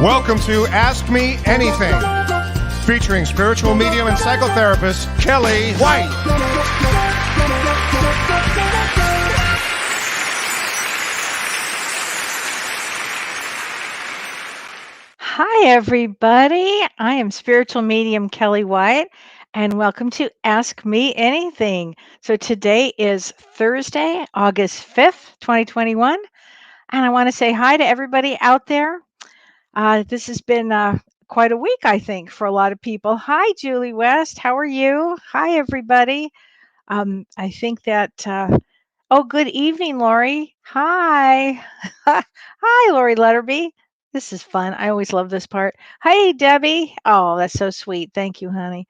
Welcome to Ask Me Anything, featuring spiritual medium and psychotherapist Kelly White. Hi, everybody. I am spiritual medium Kelly White, and welcome to Ask Me Anything. So today is Thursday, August 5th, 2021, and I want to say hi to everybody out there. This has been quite a week, I think, for a lot of people. Hi, Julie West. How are you? Hi, everybody. I think that, good evening, Lori. Hi. Hi, Lori Letterby. This is fun. I always love this part. Hey, Debbie. Oh, that's so sweet. Thank you, honey.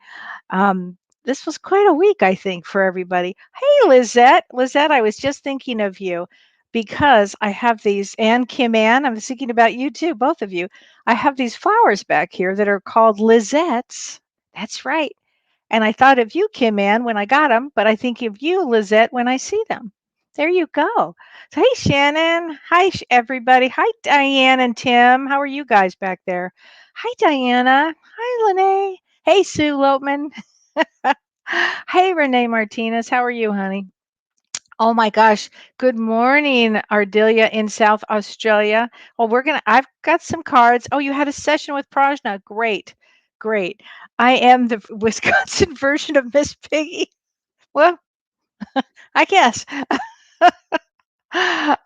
This was quite a week, I think, for everybody. Hey, Lizette. Lizette, I was just thinking of you because I have these, and Kim Ann, I was thinking about you too, both of you. I have these flowers back here that are called Lizettes. That's right. And I thought of you, Kim Ann, when I got them, but I think of you, Lizette, when I see them. There you go. So, hey, Shannon. Hi, everybody. Hi, Diane and Tim. How are you guys back there? Hi, Diana. Hi, Lene. Hey, Sue Lopman. Hey, Renee Martinez. How are you, honey? Oh my gosh. Good morning, Ardelia in South Australia. Well, I've got some cards. Oh, you had a session with Prajna. Great. Great. I am the Wisconsin version of Miss Piggy. Well, I guess.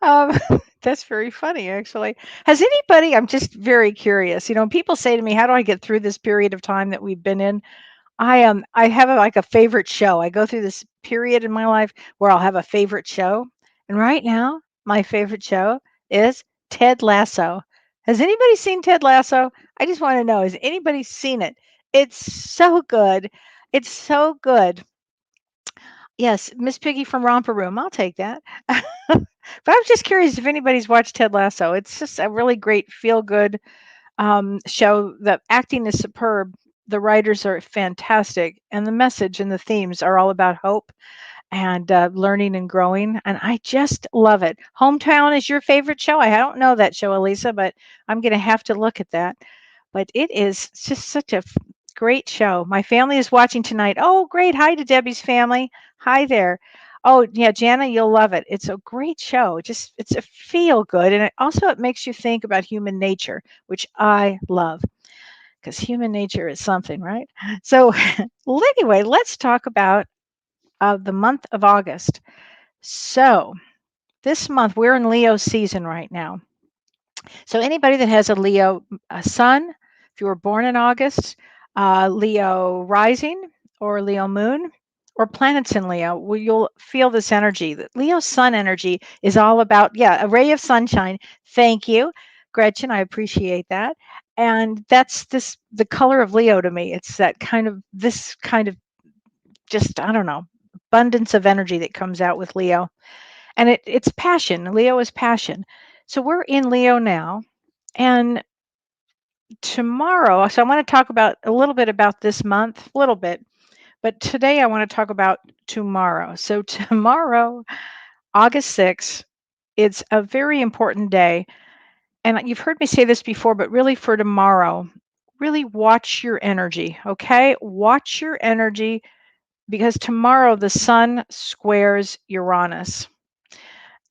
um, that's very funny, actually. Has anybody, I'm just very curious. People say to me, how do I get through this period of time that we've been in? I have like a favorite show. I go through this period in my life where I'll have a favorite show. And right now, my favorite show is Ted Lasso. Has anybody seen Ted Lasso? I just want to know, has anybody seen it? It's so good. It's so good. Yes, Miss Piggy from Romper Room. I'll take that. But I'm just curious if anybody's watched Ted Lasso. It's just a really great feel good show. The acting is superb. The writers are fantastic, and the message and the themes are all about hope and learning and growing. And I just love it. Hometown is your favorite show? I don't know that show, Elisa, but I'm going to have to look at that. But it is just such a great show. My family is watching tonight. Oh, great. Hi to Debbie's family. Hi there. Oh, yeah, Jana, you'll love it. It's a great show. It's a feel good. And it makes you think about human nature, which I love because human nature is something, right? So, anyway, let's talk about the month of August. So, this month, we're in Leo season right now. So, anybody that has a Leo sun, if you were born in August, Leo rising, or Leo moon, or planets in Leo, well, you'll feel this energy. The Leo sun energy is all about, yeah, a ray of sunshine. Thank you, Gretchen. I appreciate that. And that's the color of Leo to me. It's this kind of just, I don't know, abundance of energy that comes out with Leo. And it's passion. Leo is passion. So we're in Leo now. And tomorrow, so I want to talk about a little bit about this month, a little bit, but today I want to talk about tomorrow. So tomorrow, August 6th, it's a very important day. And you've heard me say this before, but really for tomorrow, really watch your energy, okay? Watch your energy because tomorrow the sun squares Uranus.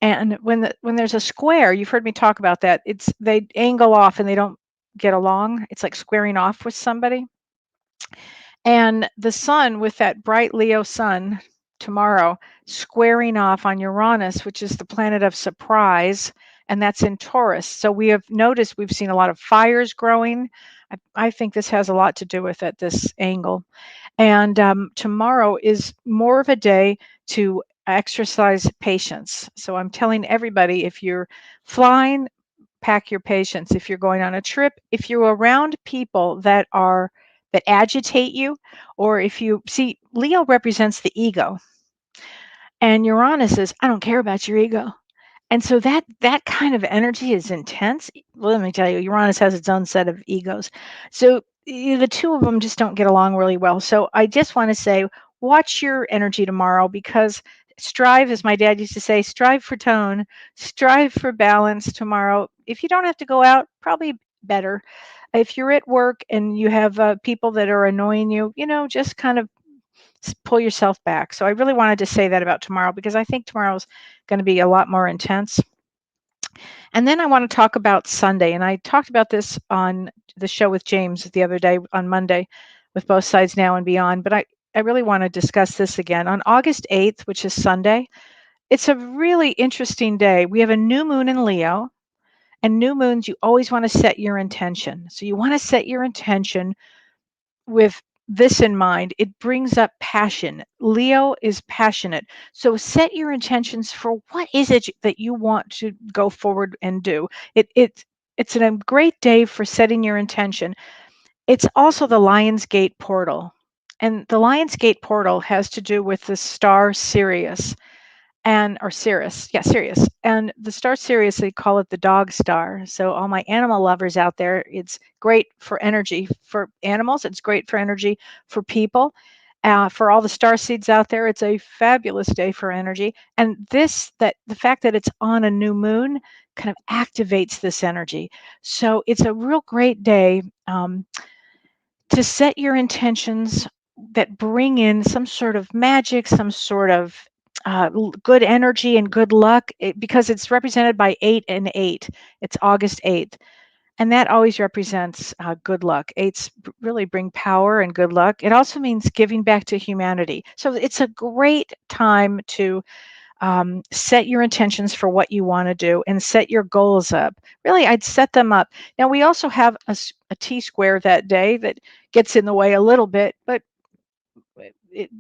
And when there's a square, you've heard me talk about that. They angle off and they don't get along. It's like squaring off with somebody. And the sun with that bright Leo sun tomorrow squaring off on Uranus, which is the planet of surprise, and that's in Taurus. So we've seen a lot of fires growing. I think this has a lot to do with it, this angle. And tomorrow is more of a day to exercise patience. So I'm telling everybody, if you're flying, pack your patience. If you're going on a trip, if you're around people that agitate you, or if you see, Leo represents the ego, and Uranus is, I don't care about your ego. And so that kind of energy is intense. Well, let me tell you, Uranus has its own set of egos. So the two of them just don't get along really well. So I just want to say, watch your energy tomorrow, because strive, as my dad used to say, strive for tone, strive for balance tomorrow. If you don't have to go out, probably better. If you're at work and you have people that are annoying you, just kind of pull yourself back. So I really wanted to say that about tomorrow because I think tomorrow's going to be a lot more intense. And then I want to talk about Sunday. And I talked about this on the show with James the other day on Monday with Both Sides Now and Beyond. But I really want to discuss this again. On August 8th, which is Sunday, it's a really interesting day. We have a new moon in Leo. And new moons, you always want to set your intention. So you want to set your intention with this in mind. It brings up passion. Leo is passionate. So set your intentions for what is it that you want to go forward and do. It's a great day for setting your intention. It's also the Lionsgate portal. And the Lionsgate portal has to do with the star Sirius and or Sirius, yeah, Sirius. And the star Sirius, they call it the dog star. So all my animal lovers out there, it's great for energy for animals. It's great for energy for people. For all the star seeds out there, it's a fabulous day for energy. And the fact that it's on a new moon kind of activates this energy. So it's a real great day to set your intentions that bring in some sort of magic, some sort of good energy and good luck, because it's represented by 8 and 8. It's August 8th. And that always represents good luck. Eights really bring power and good luck. It also means giving back to humanity. So it's a great time to set your intentions for what you want to do and set your goals up. Really, I'd set them up. Now, we also have a T square that day that gets in the way a little bit, but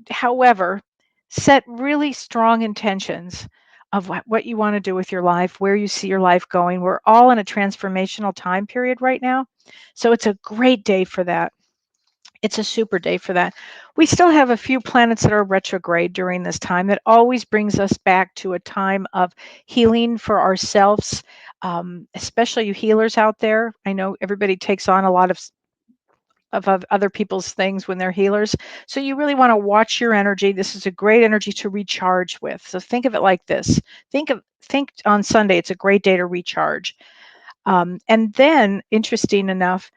however, set really strong intentions of what you want to do with your life, where you see your life going. We're all in a transformational time period right now. So it's a great day for that. It's a super day for that. We still have a few planets that are retrograde during this time. That always brings us back to a time of healing for ourselves, especially you healers out there. I know everybody takes on a lot of other people's things when they're healers. So you really want to watch your energy. This is a great energy to recharge with. So think of it like this. Think on Sunday, it's a great day to recharge. And then, interesting enough,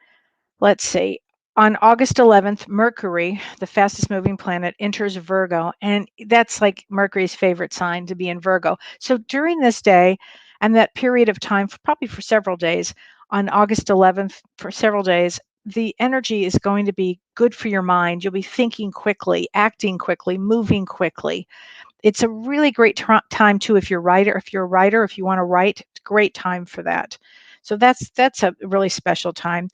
let's see. On August 11th, Mercury, the fastest moving planet, enters Virgo. And that's like Mercury's favorite sign, to be in Virgo. So during this day and that period of time, probably for several days, on August 11th, for several days, the energy is going to be good for your mind. You'll be thinking quickly, acting quickly, moving quickly. It's a really great time too if you're a writer, if you want to write, it's a great time for that. So that's a really special time.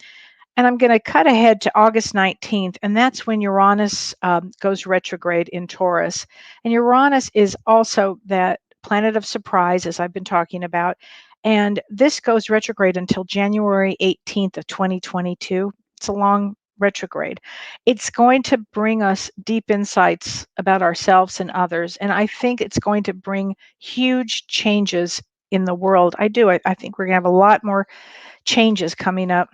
And I'm going to cut ahead to August 19th, and that's when Uranus goes retrograde in Taurus. And Uranus is also that planet of surprise, as I've been talking about. And this goes retrograde until January 18th of 2022. It's a long retrograde. It's going to bring us deep insights about ourselves and others. And I think it's going to bring huge changes in the world. I do. I think we're going to have a lot more changes coming up.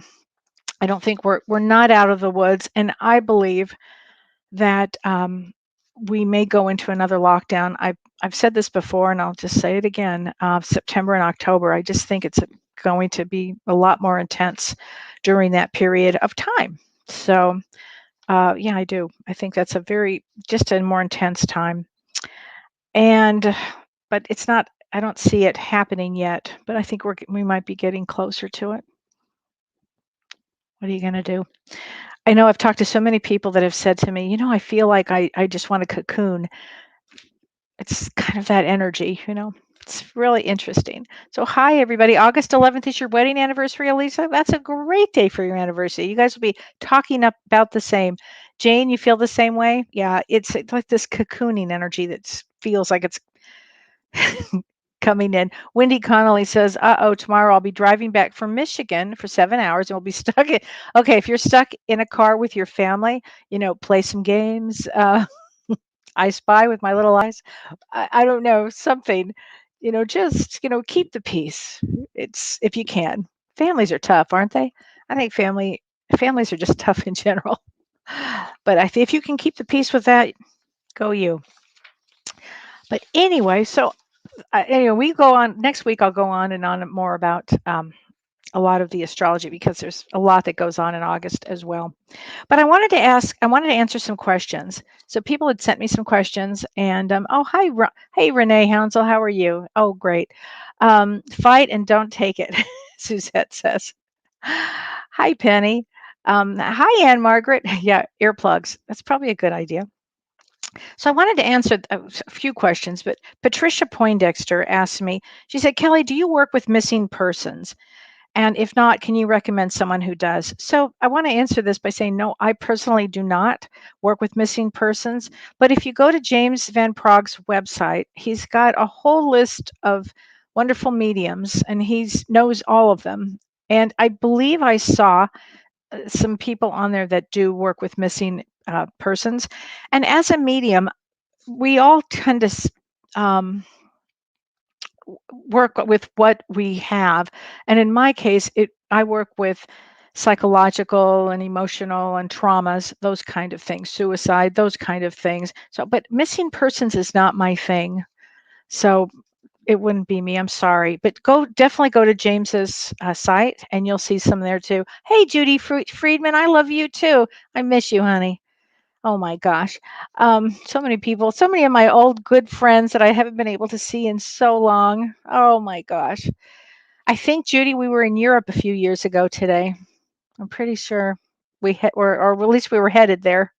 I don't think we're not out of the woods, and I believe that we may go into another lockdown. I've said this before, and I'll just say it again. September and October, I just think it's going to be a lot more intense during that period of time. So, yeah, I do. I think that's just a more intense time. But it's not. I don't see it happening yet. But I think we might be getting closer to it. What are you going to do? I know I've talked to so many people that have said to me, I feel like I just want to cocoon. It's kind of that energy. It's really interesting. So, hi, everybody. August 11th is your wedding anniversary, Elisa. That's a great day for your anniversary. You guys will be talking about the same. Jane, you feel the same way? Yeah, it's like this cocooning energy that feels like it's coming in. Wendy Connolly says, uh-oh, tomorrow I'll be driving back from Michigan for 7 hours and we'll be stuck in. Okay, if you're stuck in a car with your family, play some games. I Spy with my little eyes. I don't know, something, just, keep the peace. It's if you can. Families are tough, aren't they? I think families are just tough in general. But if you can keep the peace with that, go you. But anyway, so we go on next week. I'll go on and on more about a lot of the astrology because there's a lot that goes on in August as well. But I wanted to answer some questions. So people had sent me some questions, and oh, hi, hey, Renee Hounsel, how are you? Oh, great. Fight and don't take it, Suzette says. Hi, Penny. Hi, Ann Margaret. Yeah, earplugs. That's probably a good idea. So I wanted to answer a few questions, but Patricia Poindexter asked me, she said, Kelly, do you work with missing persons? And if not, can you recommend someone who does? So I want to answer this by saying, no, I personally do not work with missing persons. But if you go to James Van Prague's website, he's got a whole list of wonderful mediums and he knows all of them. And I believe I saw some people on there that do work with missing persons. And as a medium, we all tend to work with what we have. And in my case, I work with psychological and emotional and traumas, those kind of things, suicide, those kind of things. So, but missing persons is not my thing. So it wouldn't be me. I'm sorry, but definitely go to James's site and you'll see some there too. Hey, Judy Friedman, I love you too. I miss you, honey. Oh my gosh. So many people, so many of my old good friends that I haven't been able to see in so long. Oh my gosh. I think, Judy, we were in Europe a few years ago today. I'm pretty sure or at least we were headed there.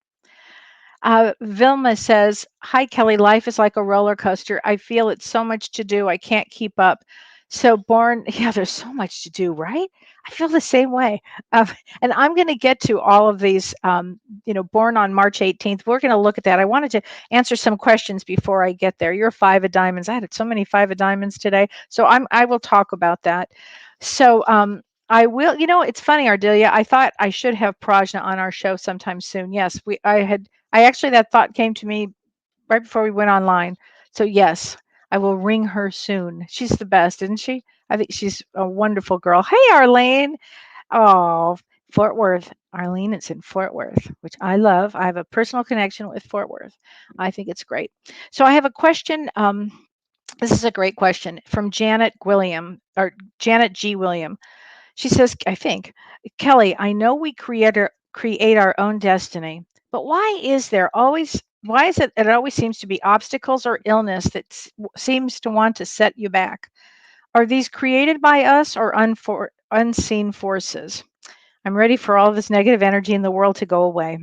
Vilma says, Hi, Kelly. Life is like a roller coaster. I feel it's so much to do. I can't keep up. So, yeah, there's so much to do, right? I feel the same way. And I'm going to get to all of these, born on March 18th. We're going to look at that. I wanted to answer some questions before I get there. You're Five of Diamonds. I had so many Five of Diamonds today. So I will talk about that. So, I will, it's funny, Ardelia. I thought I should have Prajna on our show sometime soon. Yes, that thought came to me right before we went online. So yes, I will ring her soon. She's the best, isn't she? I think she's a wonderful girl. Hey, Arlene. Oh, Fort Worth. Arlene, it's in Fort Worth, which I love. I have a personal connection with Fort Worth. I think it's great. So I have a question. This is a great question from Janet G. William. She says, I think, Kelly, I know we create our own destiny, but why is it always seems to be obstacles or illness that seems to want to set you back? Are these created by us or unseen forces? I'm ready for all this negative energy in the world to go away.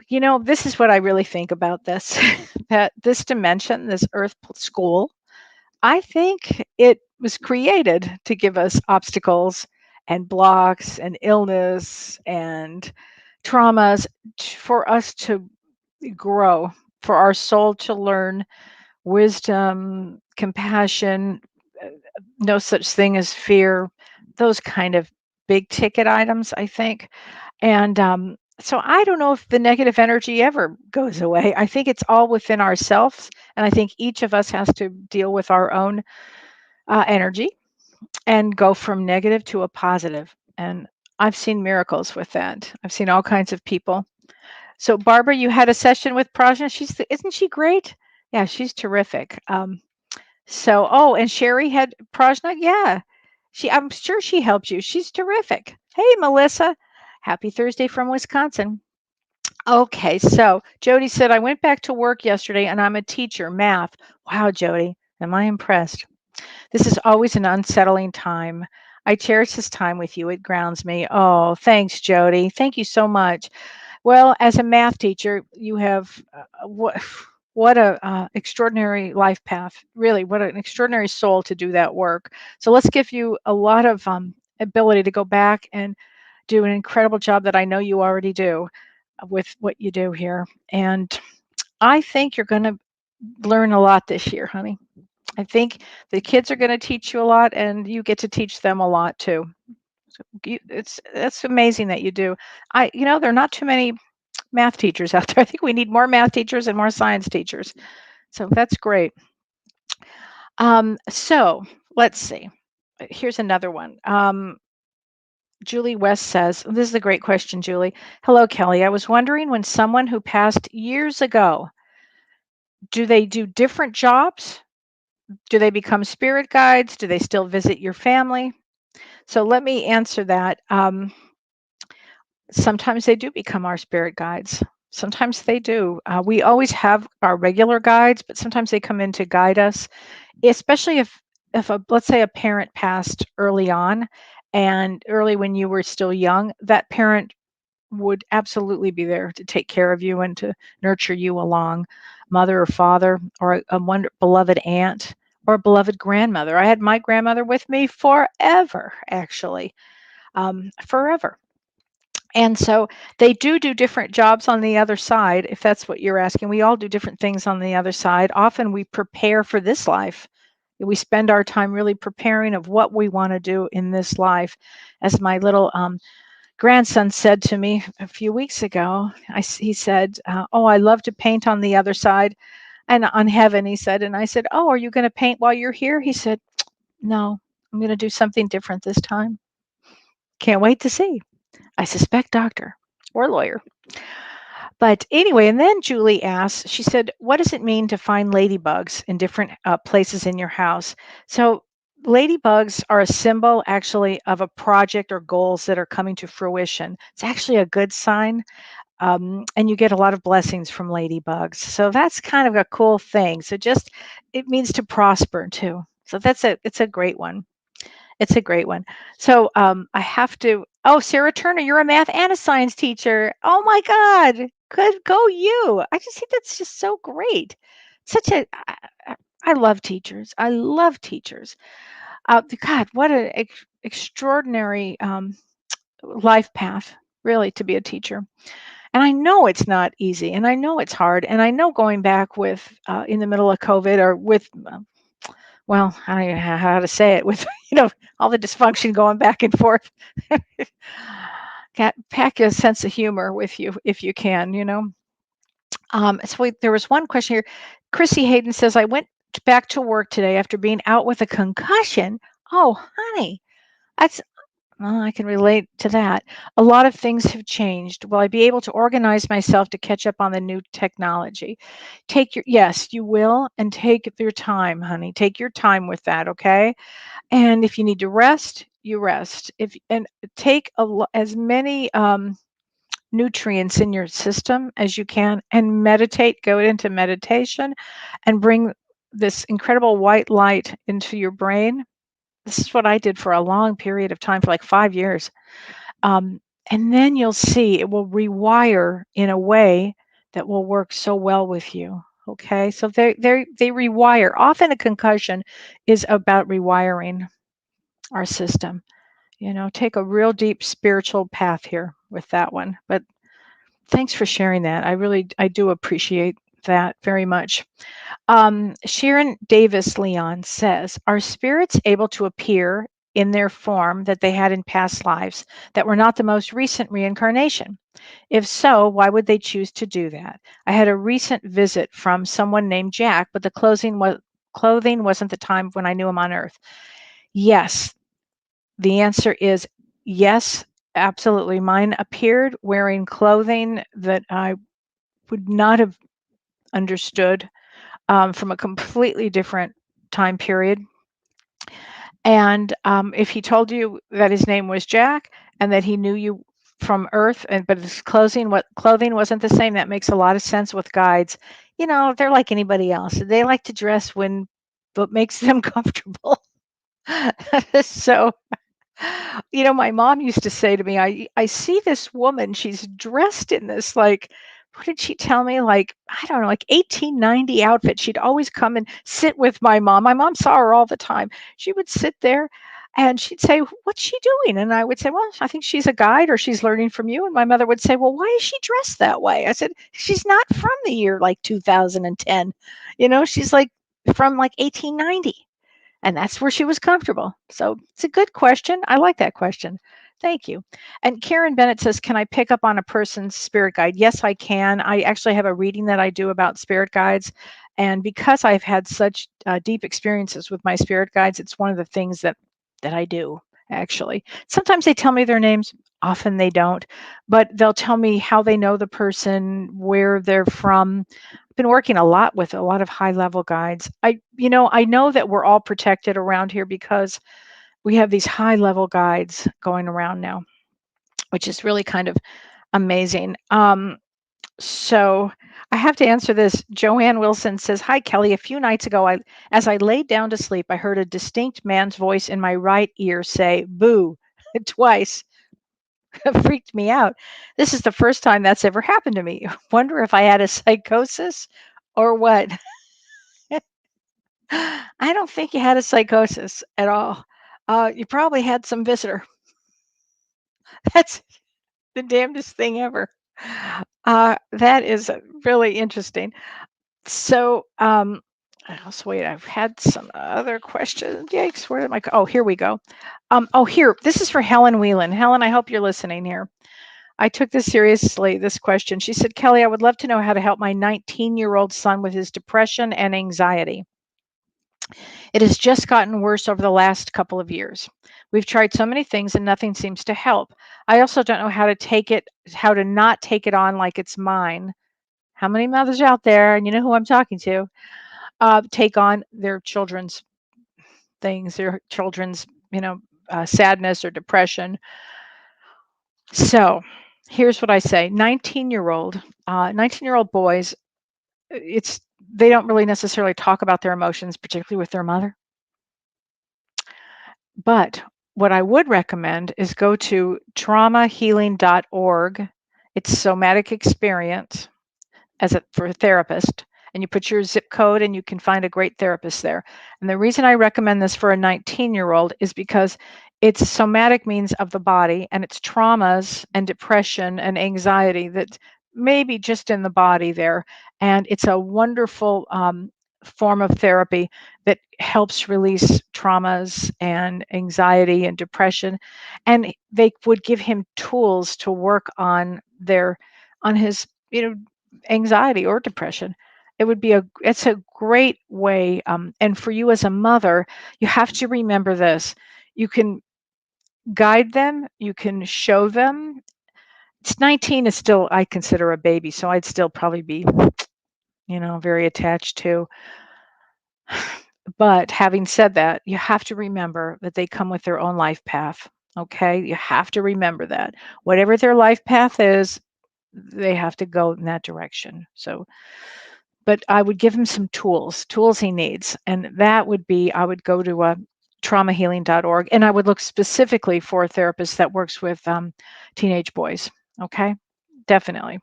This is what I really think about this, that this dimension, this earth school, I think it was created to give us obstacles and blocks and illness and traumas for us to grow, for our soul to learn wisdom, compassion, no such thing as fear, those kind of big ticket items, I think. And so I don't know if the negative energy ever goes away. I think it's all within ourselves. And I think each of us has to deal with our own energy and go from negative to a positive. And I've seen miracles with that. I've seen all kinds of people. So Barbara, you had a session with Prajna. Isn't she great? Yeah, she's terrific. And Sherry had Prajna. Yeah, I'm sure she helped you. She's terrific. Hey, Melissa. Happy Thursday from Wisconsin. Okay, so Jody said, I went back to work yesterday and I'm a teacher, math. Wow, Jody, am I impressed? This is always an unsettling time. I cherish this time with you. It grounds me. Oh, thanks, Jody. Thank you so much. Well, as a math teacher, you have what a extraordinary life path. Really, what an extraordinary soul to do that work. So let's give you a lot of ability to go back and do an incredible job that I know you already do with what you do here. And I think you're going to learn a lot this year, honey. I think the kids are going to teach you a lot, and you get to teach them a lot too. So that's amazing that you do. There are not too many math teachers out there. I think we need more math teachers and more science teachers. So that's great. So let's see. Here's another one. Julie West says, this is a great question, Julie. Hello, Kelly. I was wondering, when someone who passed years ago, do they do different jobs? Do they become spirit guides? Do they still visit your family? So let me answer that. Sometimes they do become our spirit guides. Sometimes they do. We always have our regular guides, but sometimes they come in to guide us, especially if a, let's say a parent passed early on, and early when you were still young, that parent would absolutely be there to take care of you and to nurture you along, mother or father, or a beloved aunt or a beloved grandmother. I had my grandmother with me forever, actually, forever. And so they do different jobs on the other side, if that's what you're asking. We all do different things on the other side. Often we prepare for this life. We spend our time really preparing of what we want to do in this life. As my little grandson said to me a few weeks ago, he said, "Oh, I love to paint on the other side and on heaven," he said. And I said, "Oh, are you going to paint while you're here?" He said, "No, I'm going to do something different this time. Can't wait to see." I suspect doctor or lawyer. But anyway, and then Julie asked, she said, "What does it mean to find ladybugs in different places in your house?" So, ladybugs are a symbol actually of a project or goals that are coming to fruition. It's actually a good sign. And you get a lot of blessings from ladybugs. So, that's kind of a cool thing. So, just it means to prosper too. So, it's a great one. It's a great one. So, I have to oh, Sarah Turner, you're a math and a science teacher. Oh my God. Good go you. I just think that's just so great. Such a I love teachers. I love teachers. God, what an extraordinary life path, really, to be a teacher. And I know it's not easy, and I know it's hard, and I know going back with in the middle of COVID or with well, I don't even know how to say it with, all the dysfunction going back and forth. Pack a sense of humor with you if you can. There was one question here. Chrissy Hayden says, I went back to work today after being out with a concussion. Oh, honey, that's well, I can relate to that. A lot of things have changed. Will I be able to organize myself to catch up on the new technology? Yes, you will, and take your time, honey. Take your time with that, okay? And if you need to rest, you rest. If and take as many nutrients in your system as you can, and meditate. Go into meditation, and bring this incredible white light into your brain. This is what I did for a long period of time, for like 5 years. Um, and then you'll see it will rewire in a way that will work so well with you. Okay, so they rewire. Often a concussion is about rewiring our system. Take a real deep spiritual path here with that one. But thanks for sharing that. I do appreciate that very much. Sharon Davis Leon says, "Are spirits able to appear in their form that they had in past lives that were not the most recent reincarnation? If so, why would they choose to do that? I had a recent visit from someone named Jack, but the clothing wasn't the time when I knew him on Earth." Yes, the answer is yes, absolutely. Mine appeared wearing clothing that I would not have understood, from a completely different time period. And if he told you that his name was Jack and that he knew you from Earth, but his clothing wasn't the same, that makes a lot of sense with guides. They're like anybody else. They like to dress when what makes them comfortable. So, my mom used to say to me, I see this woman, she's dressed in this, like, what did she tell me? Like, I don't know, like 1890 outfit. She'd always come and sit with my mom. My mom saw her all the time. She would sit there and she'd say, "What's she doing?" And I would say, "Well, I think she's a guide or she's learning from you." And my mother would say, "Well, why is she dressed that way?" I said, "She's not from the year like 2010. She's like from like 1890." And that's where she was comfortable. So it's a good question. I like that question. Thank you. And Karen Bennett says, "Can I pick up on a person's spirit guide?" Yes, I can. I actually have a reading that I do about spirit guides. And because I've had such deep experiences with my spirit guides, it's one of the things that I do, actually. Sometimes they tell me their names, often they don't, but they'll tell me how they know the person, where they're from. I've been working a lot with a lot of high level guides. I know that we're all protected around here because we have these high level guides going around now, which is really kind of amazing. So I have to answer this. Joanne Wilson says, "Hi, Kelly. A few nights ago, as I laid down to sleep, I heard a distinct man's voice in my right ear say, 'Boo,' twice." Freaked me out. This is the first time that's ever happened to me. Wonder if I had a psychosis or what. I don't think you had a psychosis at all. You probably had some visitor. That's the damnedest thing ever. That is really interesting. So, wait, I've had some other questions. Yikes, where did my, oh, here we go. Oh, here, this is for Helen Whelan. Helen, I hope you're listening here. I took this seriously, this question. She said, Kelly, I would love to know how to help my 19-year-old son with his depression and anxiety. It has just gotten worse over the last couple of years. We've tried so many things and nothing seems to help. I also don't know how to not take it on like it's mine. How many mothers out there, and you know who I'm talking to, take on their children's things, their children's, sadness or depression. So here's what I say: 19-year-old boys, they don't really necessarily talk about their emotions, particularly with their mother. But what I would recommend is go to traumahealing.org. It's somatic experience for a therapist, and you put your zip code and you can find a great therapist there. And the reason I recommend this for a 19-year-old is because it's somatic, means of the body, and it's traumas and depression and anxiety that may be just in the body there. And it's a wonderful form of therapy that helps release traumas and anxiety and depression. And they would give him tools to work on his, anxiety or depression. It's a great way. And for you as a mother, you have to remember this. You can guide them, you can show them. It's 19 is still, I consider, a baby, so I'd still probably be, very attached to. But having said that, you have to remember that they come with their own life path. Okay? You have to remember that. Whatever their life path is, they have to go in that direction. So, but I would give him some tools he needs. And that would be, I would go to traumahealing.org, and I would look specifically for a therapist that works with teenage boys. Okay? Definitely.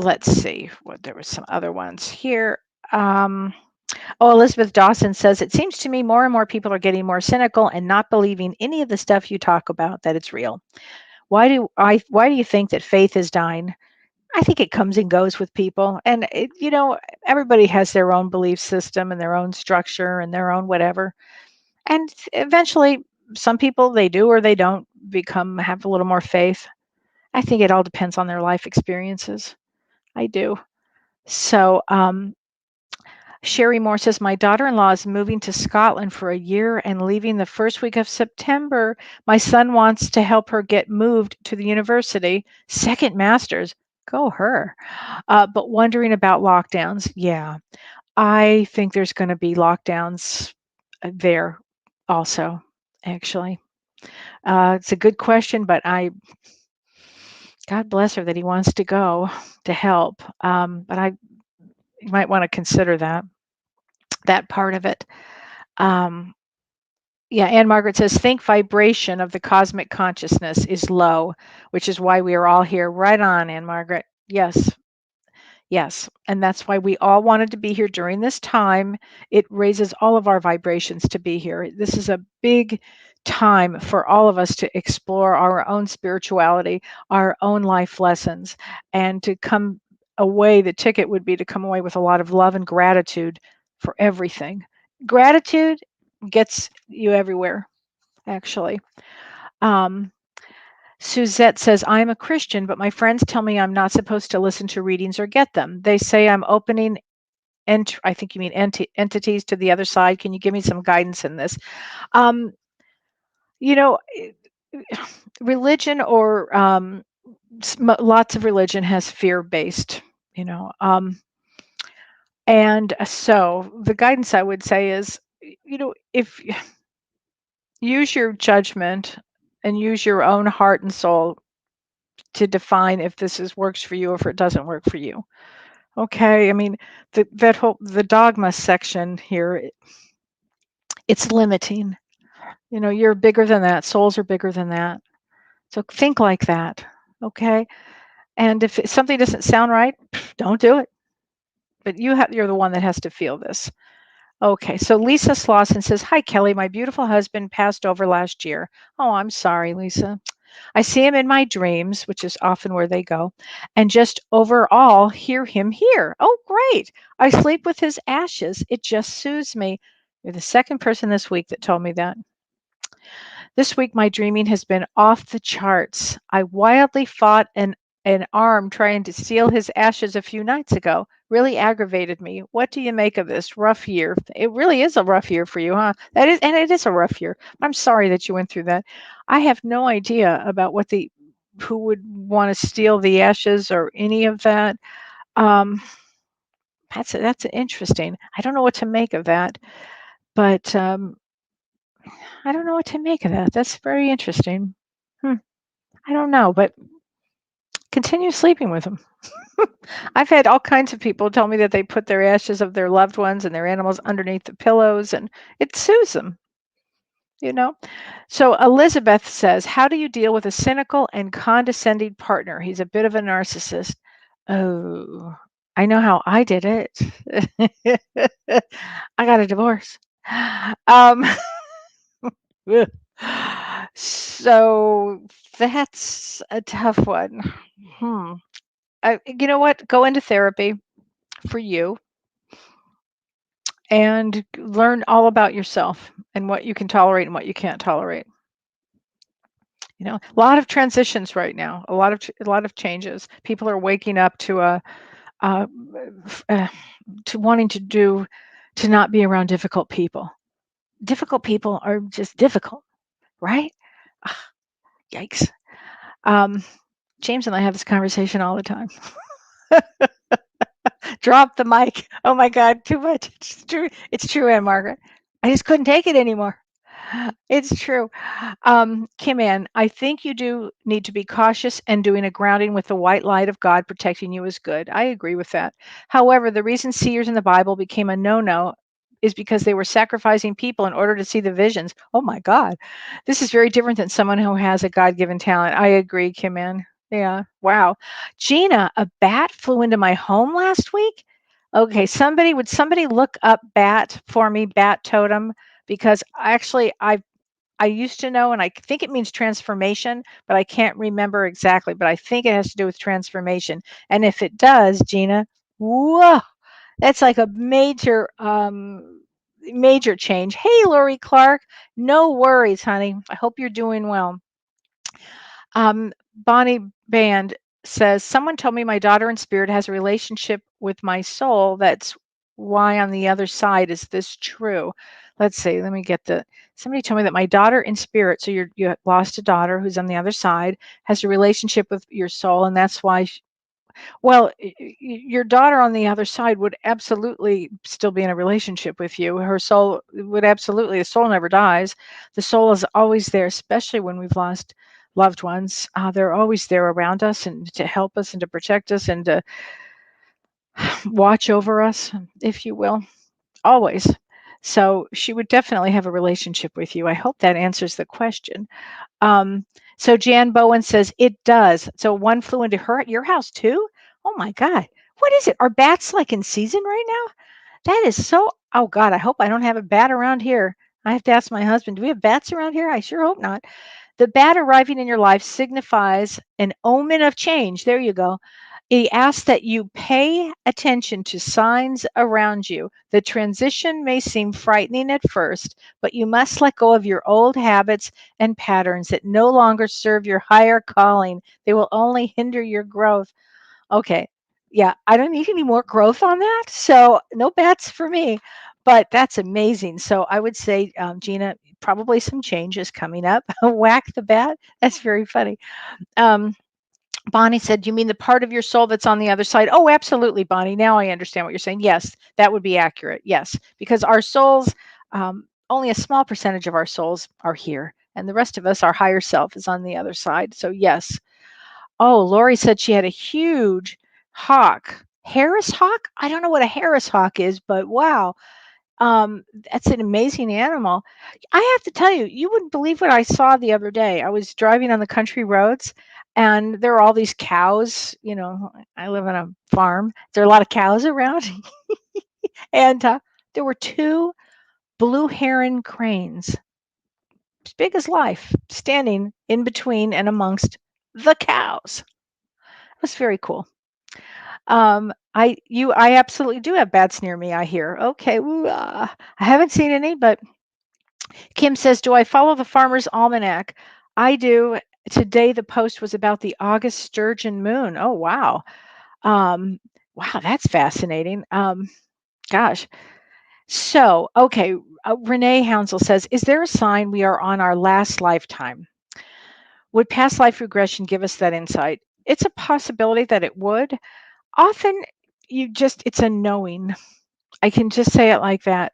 Let's see, there were some other ones here. Elizabeth Dawson says, it seems to me more and more people are getting more cynical and not believing any of the stuff you talk about, that it's real. Why do you think that faith is dying? I think it comes and goes with people. And, everybody has their own belief system and their own structure and their own whatever. And eventually, some people, they do or they don't have a little more faith. I think it all depends on their life experiences. I do. So, Sherry Moore says, my daughter-in-law is moving to Scotland for a year and leaving the first week of September. My son wants to help her get moved to the university, second master's. Go her. But wondering about lockdowns. Yeah, I think there's going to be lockdowns there also, actually. It's a good question, but God bless her that he wants to go to help. But you might want to consider that part of it. Yeah, Anne Margaret says, think vibration of the cosmic consciousness is low, which is why we are all here. Right on, Anne Margaret. Yes. Yes. And that's why we all wanted to be here during this time. It raises all of our vibrations to be here. This is a big time for all of us to explore our own spirituality, our own life lessons, and to come away. The ticket would be to come away with a lot of love and gratitude for everything. Gratitude gets you everywhere, actually. Suzette says, I'm a Christian, but my friends tell me I'm not supposed to listen to readings or get them. They say I'm opening, I think you mean entities to the other side. Can you give me some guidance in this? You know, religion or lots of religion has fear-based, and so the guidance I would say is, if use your judgment and use your own heart and soul to define if this works for you or if it doesn't work for you. Okay, I mean the dogma section here, it's limiting. You know, you're bigger than that. Souls are bigger than that. So think like that. Okay, and if something doesn't sound right, don't do it. But you're the one that has to feel this. Okay, so Lisa Slauson says, "Hi Kelly, my beautiful husband passed over last year. Oh, I'm sorry, Lisa. I see him in my dreams, which is often where they go, and just overall hear him here. Oh, great. I sleep with his ashes. It just soothes me." You're the second person this week that told me that. This week, my dreaming has been off the charts. I wildly fought an arm trying to steal his ashes a few nights ago. Really aggravated me. What do you make of this rough year? It really is a rough year for you, huh? That is, and it is a rough year. I'm sorry that you went through that. I have no idea about who would want to steal the ashes or any of that. Um, that's interesting. I don't know what to make of that, but I don't know what to make of that. That's very interesting. Hmm. I don't know, but continue sleeping with them. I've had all kinds of people tell me that they put their ashes of their loved ones and their animals underneath the pillows and it soothes them, you know? So Elizabeth says, "How do you deal with a cynical and condescending partner? He's a bit of a narcissist." Oh, I know how I did it. I got a divorce. Um, so that's a tough one. Hmm. You know what? Go into therapy for you and learn all about yourself and what you can tolerate and what you can't tolerate. You know, a lot of transitions right now, a lot of changes. People are waking up to uh, uh, to wanting to not be around difficult people. Difficult people are just difficult, right? Ugh, yikes. Um, James and I have this conversation all the time. Drop the mic. Oh my God, too much. It's true. It's true, Ann Margaret. I just couldn't take it anymore. It's true. Kim Ann, I think you do need to be cautious and doing a grounding with the white light of God protecting you is good. I agree with that. However, the reason seers in the Bible became a no-no is because they were sacrificing people in order to see the visions. Oh my God. This is very different than someone who has a God-given talent. I agree, Kim Ann. Yeah. Wow. Gina, a bat flew into my home last week. Okay, would somebody look up bat for me, bat totem? Because actually I used to know and I think it means transformation, but I can't remember exactly, but I think it has to do with transformation. And if it does, Gina, whoa, that's like a major change. Hey, Lori Clark, no worries, honey. I hope you're doing well. Bonnie Band says, "Someone told me my daughter in spirit has a relationship with my soul. That's why on the other side. Is this true?" Let's see. Let me get somebody told me that my daughter in spirit, so you lost a daughter who's on the other side, has a relationship with your soul, and that's why well, your daughter on the other side would absolutely still be in a relationship with you. Her soul would absolutely, the soul never dies. The soul is always there, especially when we've lost loved ones. They're always there around us and to help us and to protect us and to watch over us, if you will, always. So she would definitely have a relationship with you. I hope that answers the question. Um, so Jan Bowen says it does. So one flew into your house too? Oh my God. What is it? Are bats like in season right now? That is so, oh God, I hope I don't have a bat around here. I have to ask my husband, do we have bats around here? I sure hope not. The bat arriving in your life signifies an omen of change. There you go. He asks that you pay attention to signs around you. The transition may seem frightening at first, but you must let go of your old habits and patterns that no longer serve your higher calling. They will only hinder your growth. Okay. Yeah, I don't need any more growth on that. So no bets for me, but that's amazing. So I would say, Gina, probably some changes coming up. Whack the bat. That's very funny. Um, Bonnie said, "You mean the part of your soul that's on the other side?" Oh, absolutely, Bonnie. Now I understand what you're saying. Yes, that would be accurate. Yes, because our souls, only a small percentage of our souls are here, and the rest of us, our higher self, is on the other side. So, yes. Oh, Lori said she had a huge hawk. Harris hawk? I don't know what a Harris hawk is, but wow. That's an amazing animal. I have to tell you, you wouldn't believe what I saw the other day. I was driving on the country roads and there are all these cows. I live on a farm. There are a lot of cows around. And there were two blue heron cranes, as big as life, standing in between and amongst the cows. It was very cool. I absolutely do have bats near me, I hear. Okay, I haven't seen any, but Kim says, "Do I follow the Farmer's Almanac?" I do. Today the post was about the August sturgeon moon. Oh wow. Wow, that's fascinating. Gosh. So, okay, Renee Hounsel says, "Is there a sign we are on our last lifetime? Would past life regression give us that insight?" It's a possibility that it would. Often it's a knowing. I can just say it like that.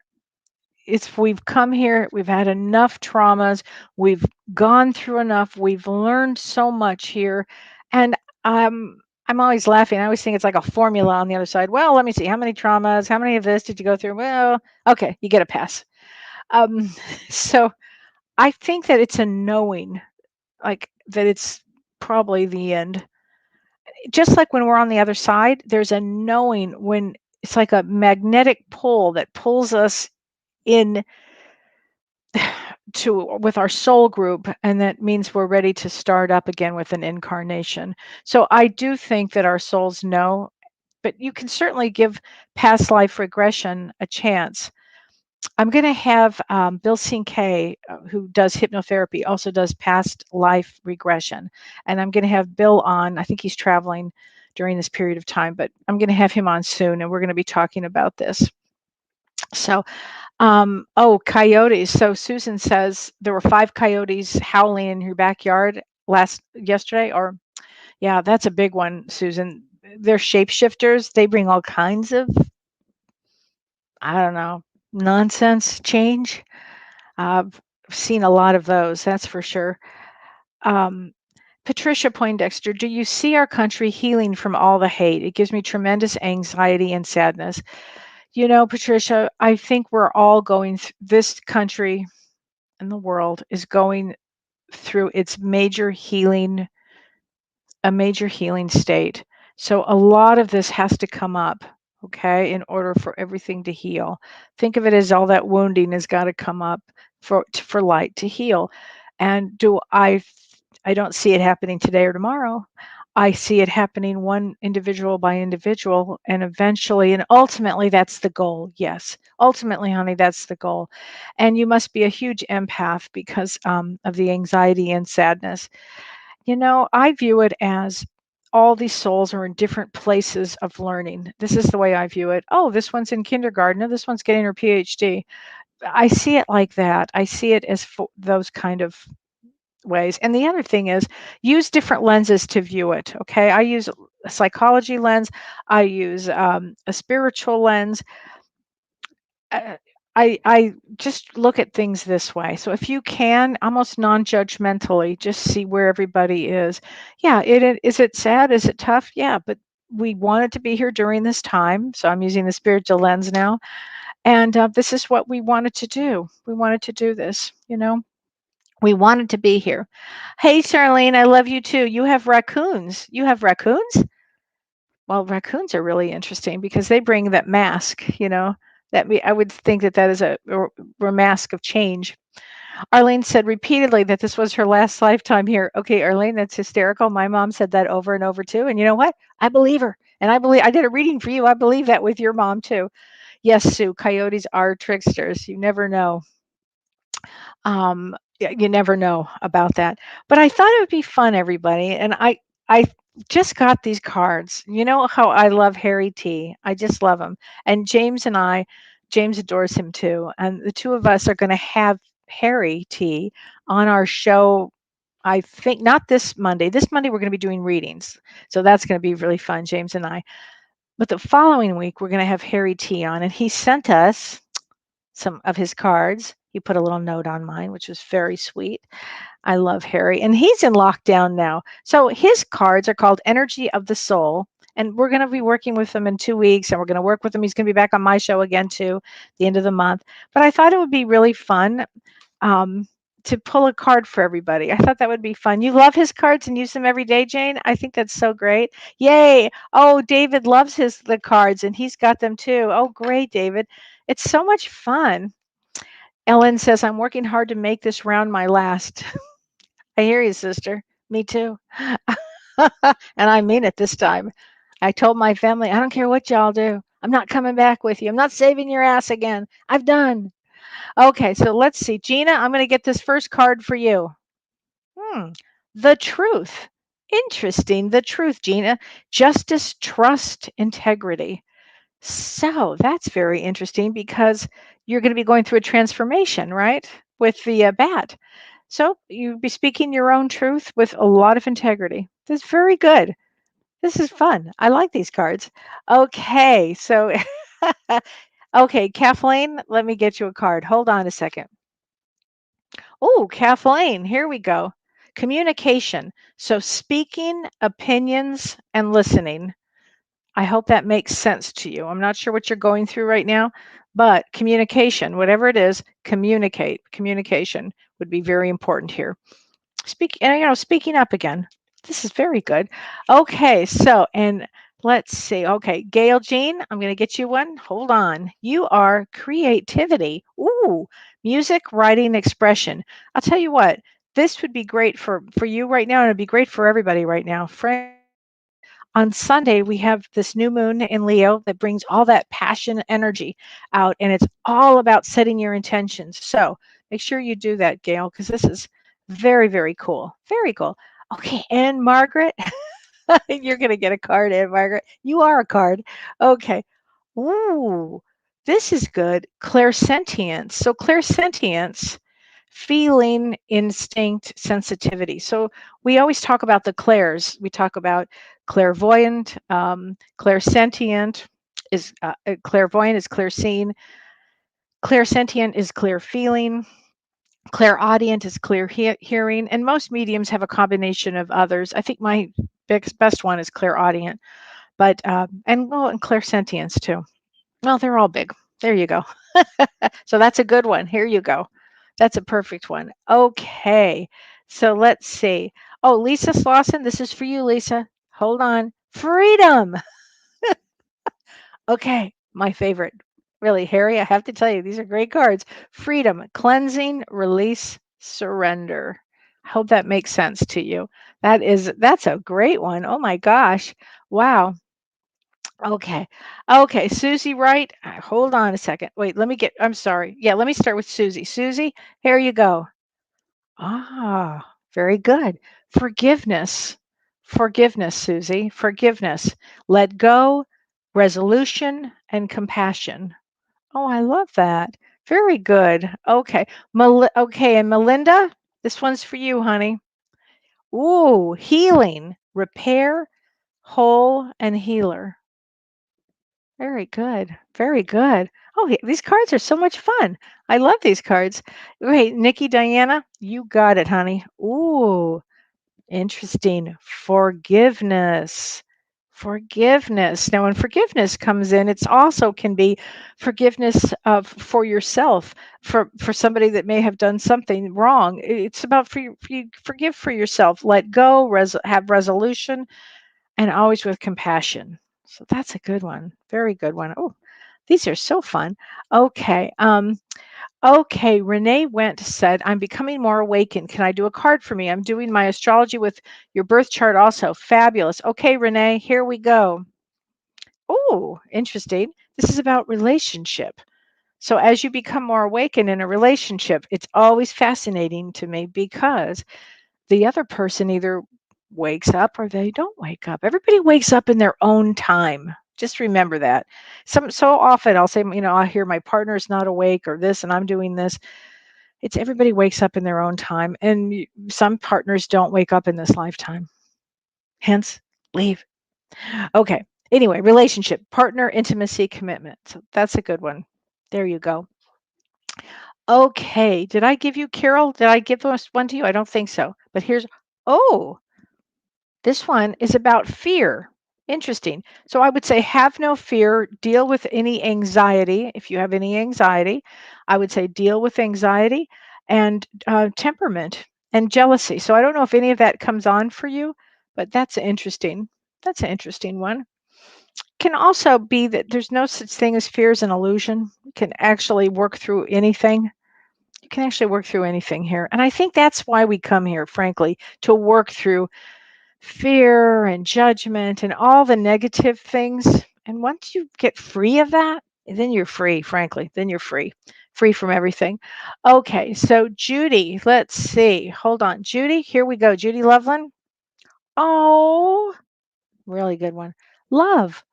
We've come here, we've had enough traumas, we've gone through enough, we've learned so much here, and I'm always laughing. I always think it's like a formula on the other side. Well, let me see, how many traumas, how many of this did you go through? Well, okay, you get a pass. Um, so I think that it's a knowing, like that it's probably the end. Just like when we're on the other side, there's a knowing when it's like a magnetic pull that pulls us in to with our soul group, and that means we're ready to start up again with an incarnation. So I do think that our souls know, but you can certainly give past life regression a chance. I'm going to have Bill Cinque, who does hypnotherapy, also does past life regression, and I'm going to have Bill on. I think he's traveling during this period of time, but I'm going to have him on soon, and we're going to be talking about this. So oh, coyotes. So Susan says there were 5 coyotes howling in your backyard yesterday, or yeah, that's a big one, Susan. They're shapeshifters. They bring all kinds of, I don't know, nonsense change. I've seen a lot of those, that's for sure. Um, Patricia Poindexter, do you see our country healing from all the hate? It gives me tremendous anxiety and sadness. Patricia, I think we're all this country and the world is going through its a major healing state. So a lot of this has to come up, okay, in order for everything to heal. Think of it as all that wounding has got to come up for light to heal. And I don't see it happening today or tomorrow. I see it happening one individual by individual, and eventually and ultimately that's the goal. Yes, ultimately, honey, that's the goal. And you must be a huge empath because of the anxiety and sadness. I view it as all these souls are in different places of learning. This is the way I view it. Oh, this one's in kindergarten. Oh, this one's getting her PhD. I see it like that. I see it as those kind of ways. And the other thing is use different lenses to view it. Okay. I use a psychology lens. I use a spiritual lens. uh, I just look at things this way. So if you can, almost non-judgmentally, just see where everybody is. Yeah, is it sad? Is it tough? Yeah, but we wanted to be here during this time. So I'm using the spiritual lens now. And this is what we wanted to do. We wanted to do this, We wanted to be here. Hey, Charlene, I love you too. You have raccoons. You have raccoons? Well, raccoons are really interesting because they bring that mask, I would think that is a mask of change. Arlene said repeatedly that this was her last lifetime here. Okay, Arlene, that's hysterical. My mom said that over and over too. And you know what? I believe her. And I did a reading for you. I believe that with your mom too. Yes, Sue, coyotes are tricksters. You never know. You never know about that. But I thought it would be fun, everybody. And I just got these cards. You know how I love Harry T. I just love him. And James adores him too. And the two of us are going to have Harry T on our show. I think not this Monday. This Monday we're going to be doing readings. So that's going to be really fun, James and I. But the following week we're going to have Harry T on, and he sent us some of his cards. He put a little note on mine, which was very sweet. I love Harry, and he's in lockdown now. So his cards are called Energy of the Soul, and we're going to be working with him in 2 weeks, and we're going to work with him. He's going to be back on my show again too, the end of the month. But I thought it would be really fun um, to pull a card for everybody. I thought that would be fun. You love his cards and use them every day, Jane. I think that's so great. Yay! Oh, David loves the cards, and he's got them too. Oh, great, David! It's so much fun. Ellen says, I'm working hard to make this round my last. I hear you, sister. Me too. And I mean it this time. I told my family, I don't care what y'all do. I'm not coming back with you. I'm not saving your ass again. I've done. Okay, so let's see. Gina, I'm going to get this first card for you. The truth. Interesting. The truth, Gina. Justice, trust, integrity. So that's very interesting because you're going to be going through a transformation, right? With the bat. So you'll be speaking your own truth with a lot of integrity. That's very good. This is fun. I like these cards. Okay, so okay, Kathleen, let me get you a card. Hold on a second. Oh, Kathleen, here we go. Communication. So speaking, opinions, and listening. I hope that makes sense to you. I'm not sure what you're going through right now, but communication, whatever it is, communicate. Communication would be very important here. Speaking up again. This is very good. Okay, so and let's see. Okay, Gail Jean, I'm going to get you one. Hold on. You are creativity. Ooh, music, writing, expression. I'll tell you what. This would be great for you right now, and it'd be great for everybody right now. Friend, on Sunday, we have this new moon in Leo that brings all that passion energy out, and it's all about setting your intentions. So make sure you do that, Gail, because this is very, very cool. Very cool. Okay, and Margaret, you're going to get a card, and Margaret. You are a card. Okay. Ooh, this is good. Clairsentience. So, clairsentience, feeling, instinct, sensitivity. So, we always talk about the clairs. We talk about clairvoyant, clairsentient is clairvoyant is clear seeing, clairsentient is clear feeling, clairaudient is clear hearing, and most mediums have a combination of others. I think my best one is clairaudient, but and clairsentience too. Well, they're all big. There you go. So that's a good one. Here you go. That's a perfect one. Okay. So let's see. Oh, Lisa Slauson, this is for you, Lisa. Hold on. Freedom. Okay. My favorite. Really, Harry, I have to tell you, these are great cards. Freedom, cleansing, release, surrender. I hope that makes sense to you. That's a great one. Oh my gosh. Wow. Okay. Okay, Susie Wright. Hold on a second. Wait, I'm sorry. Yeah, let me start with Susie. Susie, here you go. Ah, very good. Forgiveness. Forgiveness, Susie. Forgiveness. Let go, resolution, and compassion. Oh, I love that. Very good. Okay. Okay, and Melinda, this one's for you, honey. Ooh, healing, repair, whole, and healer. Very good. Very good. Oh, these cards are so much fun. I love these cards. Wait, Nikki Diana, you got it, honey. Ooh, interesting. Forgiveness. Forgiveness. Now, when forgiveness comes in, it's also can be forgiveness of for yourself, for somebody that may have done something wrong. It's about for you forgive for yourself, let go, have resolution, and always with compassion. So that's a good one. Very good one. Oh, these are so fun. Okay. Okay. Renee Went said, I'm becoming more awakened. Can I do a card for me? I'm doing my astrology with your birth chart also. Fabulous. Okay, Renee, here we go. Oh, interesting. This is about relationship. So as you become more awakened in a relationship, it's always fascinating to me because the other person either wakes up or they don't wake up. Everybody wakes up in their own time. Just remember that. So often I'll say, I hear my partner's not awake or this and I'm doing this. It's everybody wakes up in their own time and some partners don't wake up in this lifetime. Hence, leave. Okay. Anyway, relationship, partner, intimacy, commitment. So that's a good one. There you go. Okay. Did I give you Carol? Did I give this one to you? I don't think so. But here's, oh, this one is about fear. Interesting. So I would say have no fear, deal with any anxiety. If you have any anxiety, I would say deal with anxiety and temperament and jealousy. So I don't know if any of that comes on for you, but that's interesting. That's an interesting one. Can also be that there's no such thing as fear as an illusion. You can actually work through anything. You can actually work through anything here. And I think that's why we come here, frankly, to work through fear and judgment and all the negative things. And once you get free of that, then you're free, frankly. Then you're free, free from everything. Okay, so Judy, let's see. Hold on. Judy, here we go. Judy Loveland. Oh, really good one. Love.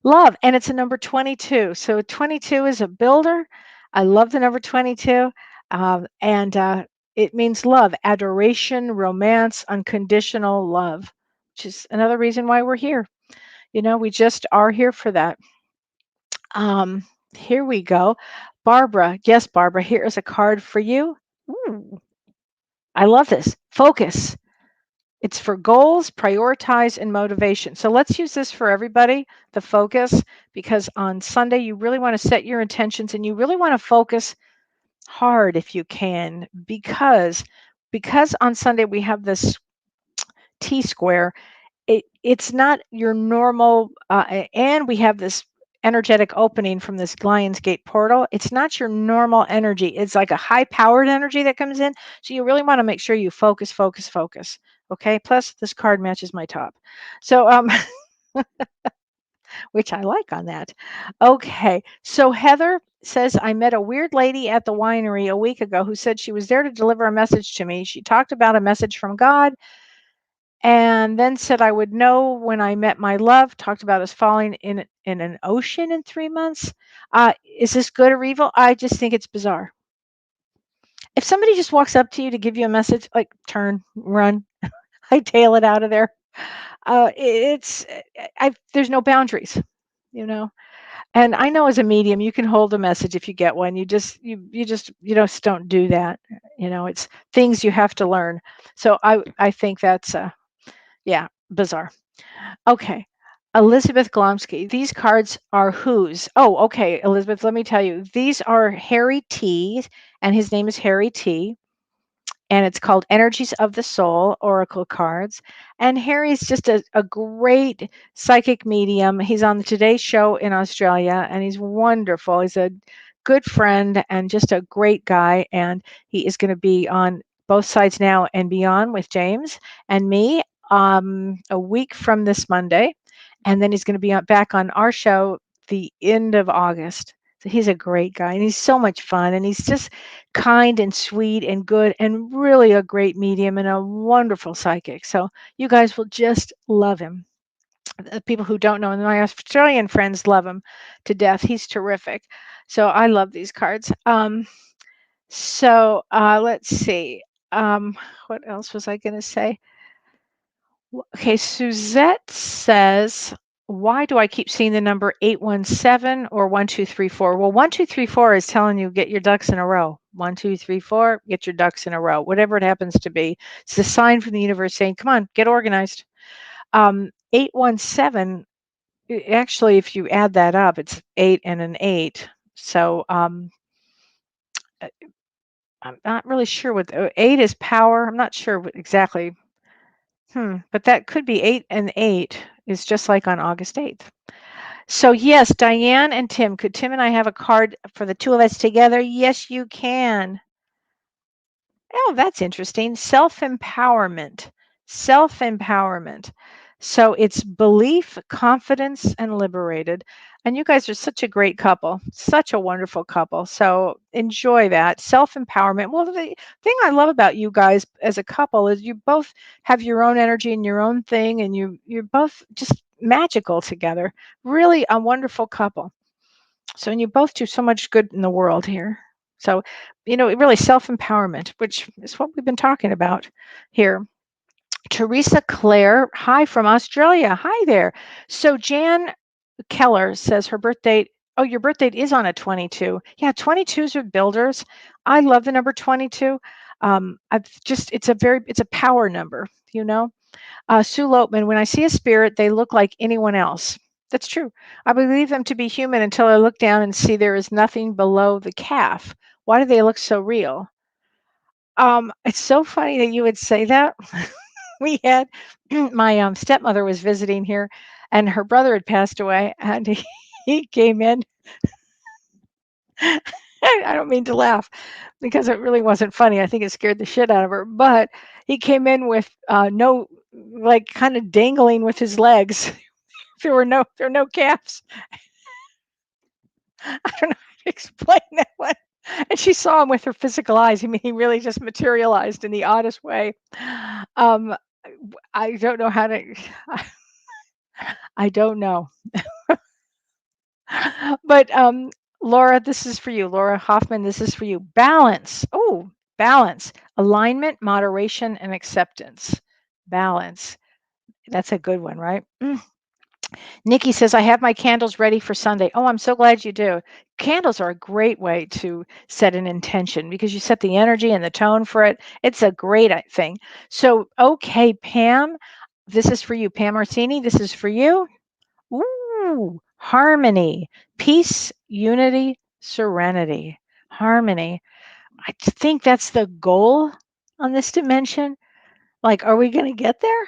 Love, and it's a number 22. So 22 is a builder. I love the number 22. And it means love, adoration, romance, unconditional love, which is another reason why we're here. You know, we just are here for that. Um, Here we go. Barbara, yes, Barbara, here is a card for you. Ooh, I love this. Focus. It's for goals, prioritize, and motivation. So let's use this for everybody, the focus, because on Sunday you really want to set your intentions and you really want to focus hard if you can, because on Sunday we have this T square. It's not your normal, and we have this energetic opening from this Lion's Gate portal. It's not your normal energy. It's like a high powered energy that comes in. So you really want to make sure you focus, focus, focus. Okay. Plus, this card matches my top. So, which I like on that. Okay. So, Heather says, I met a weird lady at the winery a week ago who said she was there to deliver a message to me. She talked about a message from God and then said I would know when I met my love, talked about us falling in an ocean in 3 months. Is this good or evil? I just think it's bizarre. If somebody just walks up to you to give you a message, like turn, run, hightail it out of there. It's there's no boundaries, you know. And I know as a medium, you can hold a message if you get one. You just don't do that. You know, it's things you have to learn. So I think that's yeah, bizarre. Okay. Elizabeth Glomsky. These cards are whose? Oh, okay, Elizabeth, let me tell you. These are Harry T, and his name is Harry T, and it's called Energies of the Soul Oracle cards. And Harry's just a great psychic medium. He's on the Today Show in Australia, and he's wonderful. He's a good friend and just a great guy. And he is going to be on Both Sides Now and Beyond with James and me a week from this Monday. And then he's going to be back on our show the end of August. So he's a great guy and he's so much fun and he's just kind and sweet and good and really a great medium and a wonderful psychic. So you guys will just love him. The people who don't know, and my Australian friends love him to death. He's terrific. So I love these cards. Let's see. What else was I going to say? Okay, Suzette says, why do I keep seeing the number 817 or 1234? Well, 1234 is telling you get your ducks in a row. 1234, get your ducks in a row, whatever it happens to be. It's a sign from the universe saying, come on, get organized. 817, actually, if you add that up, it's 8 and an 8. So uh, I'm not really sure what 8 is power. I'm not sure what exactly. But that could be 8 and 8 is just like on August 8th. So yes, Diane and Tim, could Tim and I have a card for the two of us together? Yes, you can. Oh, that's interesting. Self-empowerment. Self-empowerment. So it's belief, confidence, and liberated. And you guys are such a great couple, such a wonderful couple. So enjoy that. Self-empowerment. Well, the thing I love about you guys as a couple is you both have your own energy and your own thing, and you're both just magical together. Really a wonderful couple. So, and you both do so much good in the world here. So, really self-empowerment, which is what we've been talking about here. Teresa Claire, hi from Australia. Hi there. So Jan Keller says her birth date Oh, your birthday is on a 22. Yeah, 22s are builders. I love the number 22. It's a power number, you know. Sue Lopman, when I see a spirit, they look like anyone else. That's true. I believe them to be human until I look down and see there is nothing below the calf. Why do they look so real? It's so funny that you would say that. We had my stepmother was visiting here, and her brother had passed away, and he came in. I don't mean to laugh because it really wasn't funny. I think it scared the shit out of her. But he came in with no, like, kind of dangling with his legs. There were no calves. I don't know how to explain that one. And she saw him with her physical eyes. I mean, he really just materialized in the oddest way. Um, I don't know how to. I don't know. But Laura, this is for you. Laura Hoffman, this is for you. Balance. Oh, balance. Alignment, moderation, and acceptance. Balance. That's a good one, right? Nikki says, I have my candles ready for Sunday. Oh, I'm so glad you do. Candles are a great way to set an intention because you set the energy and the tone for it. It's a great thing. So, okay, Pam, this is for you. Pam Orsini, this is for you. Ooh, harmony, peace, unity, serenity, harmony. I think that's the goal on this dimension. Like, are we going to get there?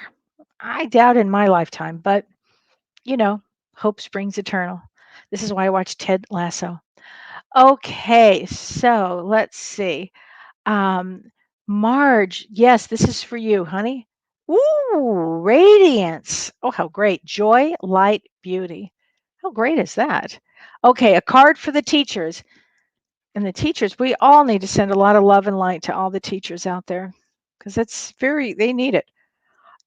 I doubt in my lifetime, but you know, hope springs eternal. This is why I watch Ted Lasso. Okay, so let's see. Um, Marge, yes, this is for you, honey. Ooh, radiance. Oh, how great. Joy, light, beauty. How great is that? Okay, a card for the teachers. And the teachers, we all need to send a lot of love and light to all the teachers out there because they need it.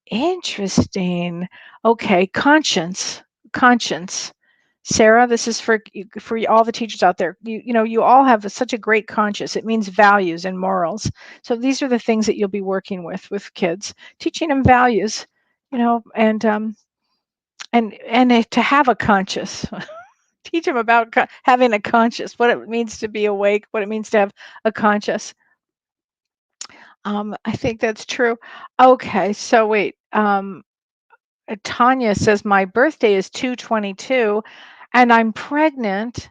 Interesting. Okay, conscience. Conscience. Sarah, this is for all the teachers out there. You all have such a great conscience. It means values and morals. So these are the things that you'll be working with kids, teaching them values, and to have a conscience. Teach them about having a conscience, what it means to be awake, what it means to have a conscience. I think that's true. Okay, so wait. Tanya says my birthday is 2/22 and I'm pregnant.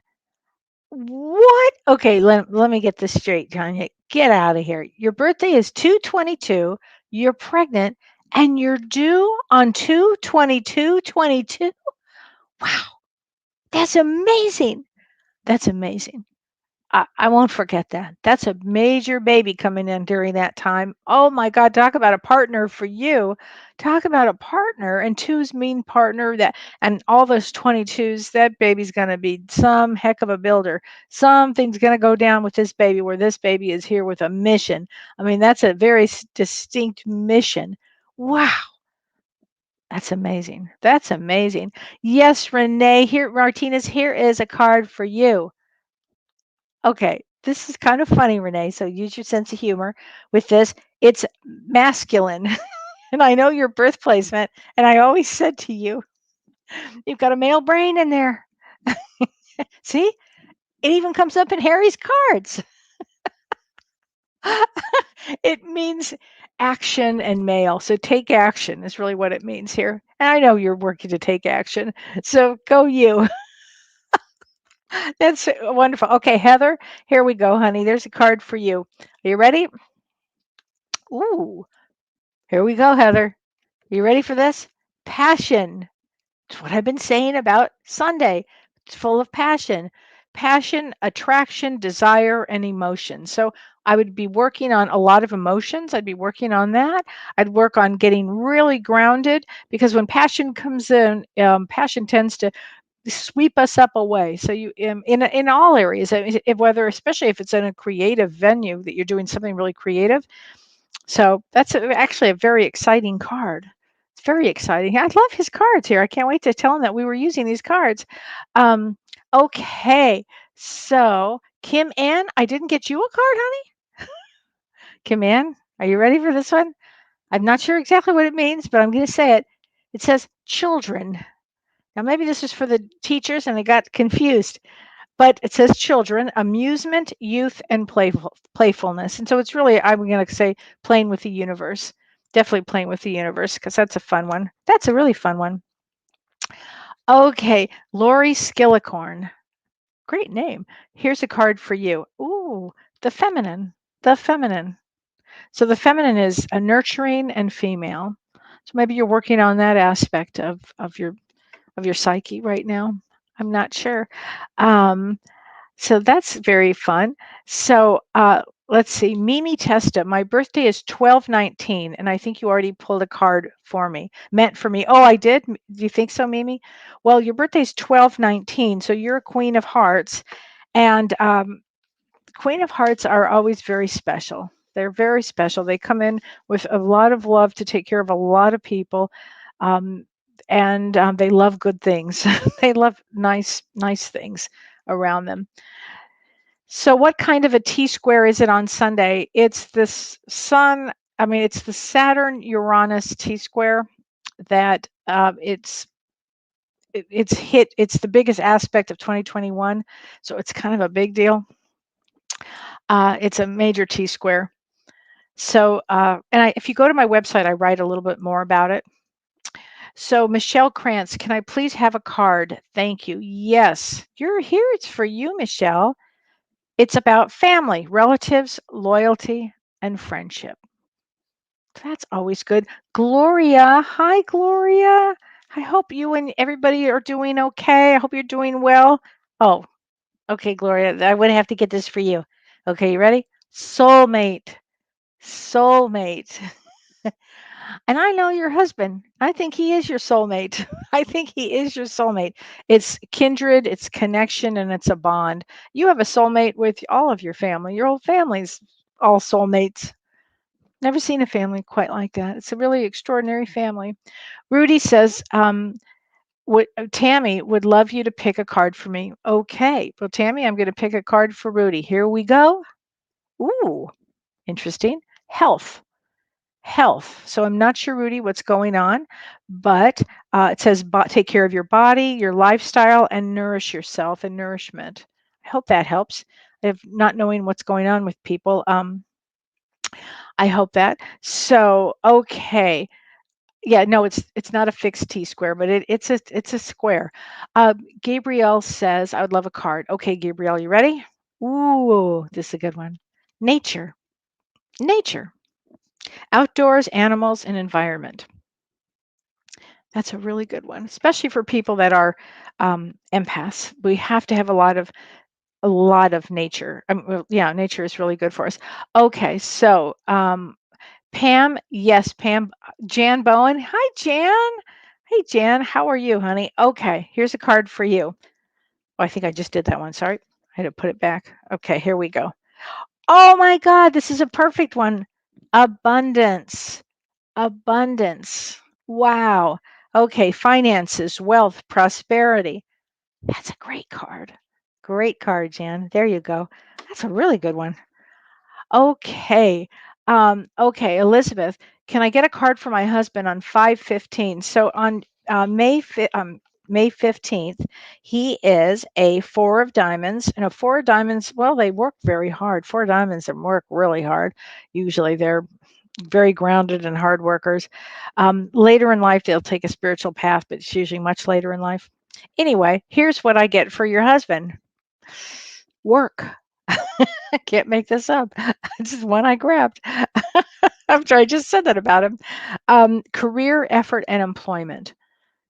What? Okay, let me get this straight, Tanya. Get out of here. Your birthday is 2/22, you're pregnant, and you're due on 2/22/22. Wow, that's amazing. That's amazing. I won't forget that. That's a major baby coming in during that time. Oh my God, talk about a partner for you. Talk about a partner, and twos mean partner that, and all those 22s, that baby's going to be some heck of a builder. Something's going to go down with this baby where this baby is here with a mission. I mean, that's a very distinct mission. Wow. That's amazing. That's amazing. Yes, Renee, here, Martinez, here is a card for you. Okay, this is kind of funny, Renee. So use your sense of humor with this. It's masculine. And I know your birth placement. And I always said to you, you've got a male brain in there. See, it even comes up in Harry's cards. It means action and male. So take action is really what it means here. And I know you're working to take action. So go you. That's wonderful. Okay, Heather, here we go, honey. There's a card for you. Are you ready? Ooh, here we go, Heather. You ready for this? Passion. It's what I've been saying about Sunday. It's full of passion. Passion, attraction, desire, and emotion. So I would be working on a lot of emotions. I'd be working on that. I'd work on getting really grounded because when passion comes in, passion tends to sweep us up away. So you in all areas, whether especially if it's in a creative venue that you're doing something really creative. So that's actually a very exciting card. It's very exciting. I love his cards here. I can't wait to tell him that we were using these cards. Um, okay, so Kim Ann, I didn't get you a card, honey. Kim Ann, are you ready for this one? I'm not sure exactly what it means, but I'm going to say it. It says children. Now, maybe this is for the teachers and they got confused, but it says children, amusement, youth, and playfulness. And so it's really, I'm going to say, playing with the universe. Definitely playing with the universe because that's a fun one. That's a really fun one. Okay, Lori Skillicorn. Great name. Here's a card for you. Ooh, the feminine. The feminine. So the feminine is a nurturing and female. So maybe you're working on that aspect of your psyche right now. I'm not sure. Um, so that's very fun. So let's see, Mimi Testa. My birthday is 12/19, and I think you already pulled a card for me, meant for me. Oh, I did. Do you think so, Mimi? Well, your birthday is 12/19, so you're a Queen of Hearts, and Queen of Hearts are always very special. They're very special. They come in with a lot of love to take care of a lot of people. Um, and they love good things. They love nice things around them. So, what kind of a T square is it on Sunday? It's this sun. I mean, it's the Saturn Uranus T square that it's hit. It's the biggest aspect of 2021, so it's kind of a big deal. It's a major T square. So, if you go to my website, I write a little bit more about it. So, Michelle Krantz, can I please have a card? Thank you. Yes, you're here. It's for you, Michelle. It's about family, relatives, loyalty, and friendship. That's always good. Gloria, hi, Gloria. I hope you and everybody are doing okay. I hope you're doing well. Oh, okay, Gloria, I would have to get this for you. Okay, you ready? Soulmate. Soulmate. And I know your husband. I think he is your soulmate. I think he is your soulmate. It's kindred, it's connection, and it's a bond. You have a soulmate with all of your family. Your whole family's all soulmates. Never seen a family quite like that. It's a really extraordinary family. Rudy says, Tammy would love you to pick a card for me. Okay. Well, Tammy, I'm going to pick a card for Rudy. Here we go. Ooh, interesting. Health. Health. So I'm not sure, Rudy, what's going on, but it says take care of your body, your lifestyle, and nourish yourself and nourishment. I hope that helps. If not knowing what's going on with people, I hope that. So okay, yeah, no, it's not a fixed T square, but it's a square. Gabrielle says, I would love a card. Okay, Gabrielle, you ready? Ooh, this is a good one. Nature. Nature. Outdoors, animals, and environment. That's a really good one, especially for people that are empaths. We have to have a lot of nature. Well, yeah, nature is really good for us. Okay, so Pam, yes, Pam, Jan Bowen. Hi, Jan. Hey, Jan, how are you, honey? Okay, here's a card for you. Oh, I think I just did that one. Sorry, I had to put it back. Okay, here we go. Oh my God, this is a perfect one. Abundance. Abundance. Wow. Okay, finances, wealth, prosperity. That's a great card. Great card, Jan. There you go. That's a really good one. Okay. Okay, Elizabeth, can I get a card for my husband on 5/15? So on May 15th, he is a four of diamonds. And a four of diamonds, well, they work very hard. Four of diamonds that work really hard. Usually they're very grounded and hard workers. Later in life, they'll take a spiritual path, but it's usually much later in life. Anyway, here's what I get for your husband. Work. I can't make this up. This is one I grabbed after I just said that about him. Career, effort, and employment.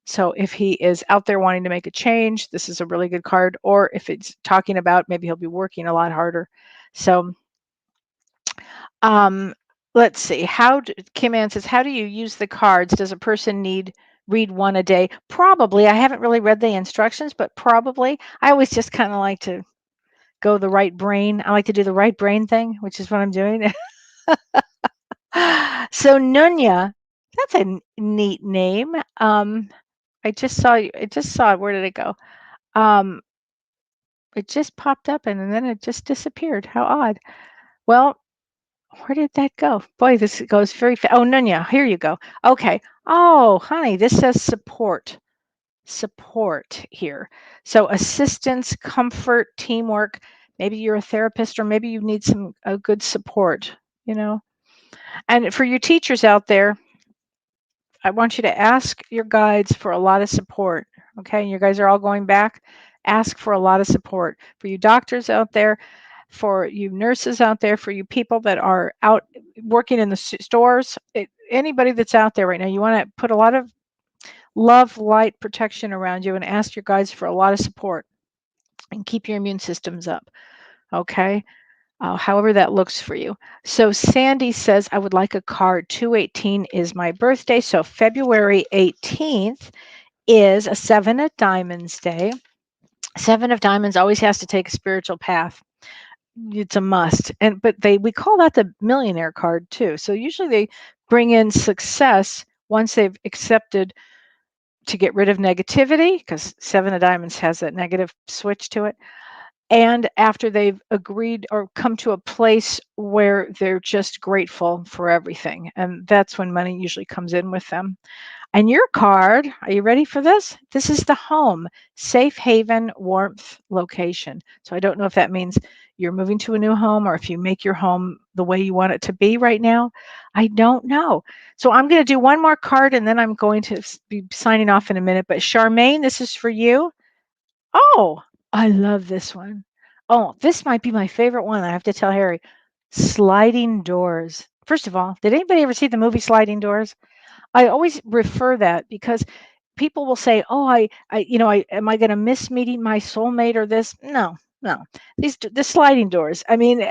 So if he is out there wanting to make a change, this is a really good card. Or if it's talking about maybe he'll be working a lot harder. So um, let's see. Kim Ann says, how do you use the cards? Does a person need read one a day? Probably. I haven't really read the instructions, but probably. I always just kind of like to go the right brain. I like to do the right brain thing, which is what I'm doing. So Nunya, that's a neat name. I just saw it. Where did it go? It just popped up and then it just disappeared. How odd. Well, where did that go? Boy, this goes very fast. Oh, Nunya, here you go. Okay. Oh, honey, this says support. support here. So assistance, comfort, teamwork. Maybe you're a therapist, or maybe you need some good support, you know. And for you teachers out there, I want you to ask your guides for a lot of support. Okay, you guys are all going back. Ask for a lot of support. For you doctors out there, for you nurses out there, for you people that are out working in the stores, anybody that's out there right now, you want to put a lot of love, light, protection around you, and ask your guides for a lot of support and keep your immune systems up. Okay. However that looks for you. So Sandy says, I would like a card. 2/18 is my birthday. So February 18th is a 7 of Diamonds day. 7 of Diamonds always has to take a spiritual path. It's a must. But we call that the millionaire card too. So usually they bring in success once they've accepted to get rid of negativity, because 7 of Diamonds has that negative switch to it. And after they've agreed or come to a place where they're just grateful for everything. And that's when money usually comes in with them. And your card, are you ready for this? This is the home, safe haven, warmth, location. So I don't know if that means you're moving to a new home or if you make your home the way you want it to be right now. I don't know. So I'm going to do one more card and then I'm going to be signing off in a minute. But Charmaine, this is for you. Oh, I love this one. Oh, this might be my favorite one. I have to tell Harry. Sliding doors. First of all, did anybody ever see the movie Sliding Doors? I always refer that because people will say, "Oh, am I going to miss meeting my soulmate or this?" No, no. The sliding doors. I mean,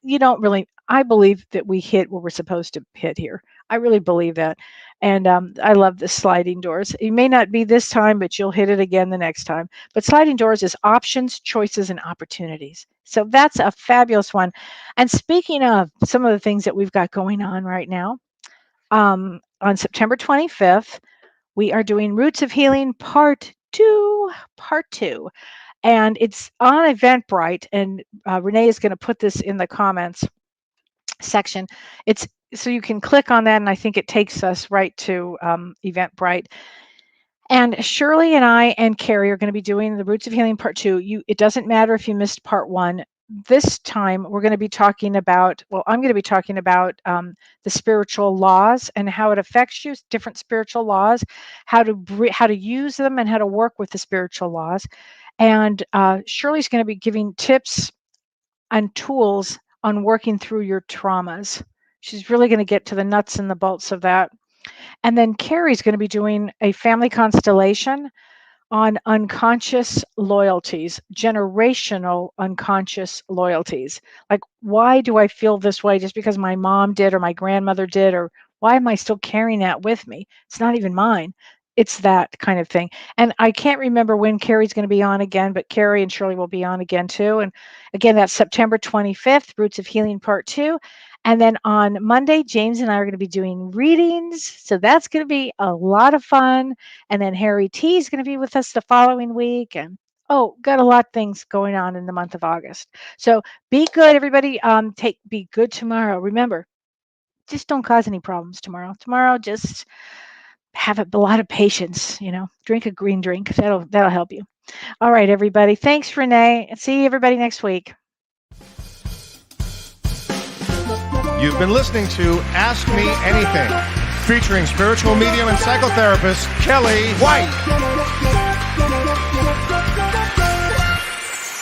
you don't really. I believe that we hit what we're supposed to hit here. I really believe that, and I love the sliding doors. It may not be this time, but you'll hit it again the next time. But sliding doors is options, choices, and opportunities. So that's a fabulous one. And speaking of some of the things that we've got going on right now, on September 25th, we are doing Roots of Healing Part 2. And it's on Eventbrite. And Renee is going to put this in the comments section. It's so you can click on that, and I think it takes us right to Eventbrite. And Shirley and I and Carrie are going to be doing the Roots of Healing Part 2. It doesn't matter if you missed Part 1. This time we're going to be talking about, I'm going to be talking about the spiritual laws and how it affects you, different spiritual laws, how to use them and how to work with the spiritual laws. And Shirley's going to be giving tips and tools on working through your traumas. She's really going to get to the nuts and the bolts of that. And then Carrie's going to be doing a family constellation on unconscious loyalties, generational unconscious loyalties. Like, why do I feel this way just because my mom did or my grandmother did, or why am I still carrying that with me? It's not even mine. It's that kind of thing. And I can't remember when Carrie's going to be on again, but Carrie and Shirley will be on again too. And again, that's September 25th, Roots of Healing Part 2. And then on Monday, James and I are going to be doing readings. So that's going to be a lot of fun. And then Harry T is going to be with us the following week. And got a lot of things going on in the month of August. So be good, everybody. Be good tomorrow. Remember, just don't cause any problems tomorrow. Tomorrow, just have a lot of patience. Drink a green drink. That'll help you. All right, everybody. Thanks, Renee. See everybody next week. You've been listening to Ask Me Anything, featuring spiritual medium and psychotherapist Kelly White.